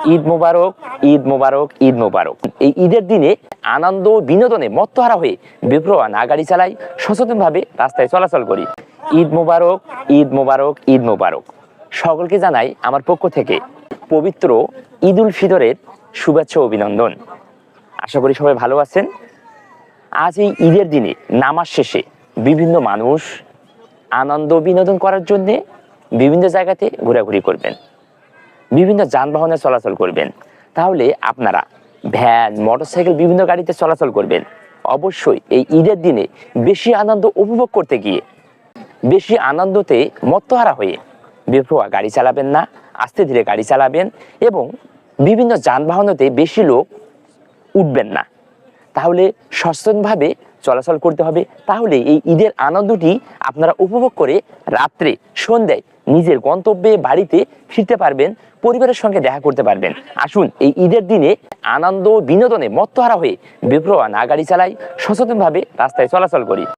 ঈদ মোবারক, ঈদ মোবারক, ঈদ মোবারক। এই ঈদের দিনে আনন্দ বিনোদনে মত্তহারা হয়ে বেপরোয়া না গাড়ি চালাই, সচেতনভাবে রাস্তায় চলাচল করি। ঈদ মোবারক, ঈদ মোবারক, ঈদ মোবারক। সকলকে জানাই আমার পক্ষ থেকে পবিত্র ঈদ উল ফিতরের শুভেচ্ছা ও অভিনন্দন। আশা করি সবাই ভালো আছেন। আজ এই ঈদের দিনে নামাজ শেষে বিভিন্ন মানুষ আনন্দ বিনোদন করার জন্যে বিভিন্ন জায়গাতে ঘোরাঘুরি করবেন, বিভিন্ন যানবাহনে চলাচল করবেন। তাহলে আপনারা ভ্যান, মোটরসাইকেল, বিভিন্ন গাড়িতে চলাচল করবেন। অবশ্যই এই ঈদের দিনে বেশি আনন্দ উপভোগ করতে গিয়ে বেশি আনন্দতে মত্তহারা হয়ে বেপরোয়া গাড়ি চালাবেন না, আস্তে ধীরে গাড়ি চালাবেন এবং বিভিন্ন যানবাহনেতে বেশি লোক উঠবেন না। তাহলে সচেতনভাবে চলাচল করতে হবে। তাহলে এই ঈদের আনন্দটি আপনারা উপভোগ করে রাত্রে সন্ধ্যায় নিজের গন্তব্যে বাড়িতে ফিরতে পারবেন, পরিবারের সঙ্গে দেখা করতে পারবেন। আসুন এই ঈদের দিনে আনন্দ বিনোদনে মত্তহারা হয়ে বেপরোয়া না গাড়ি চালাই, সচেতনভাবে রাস্তায় চলাচল করি।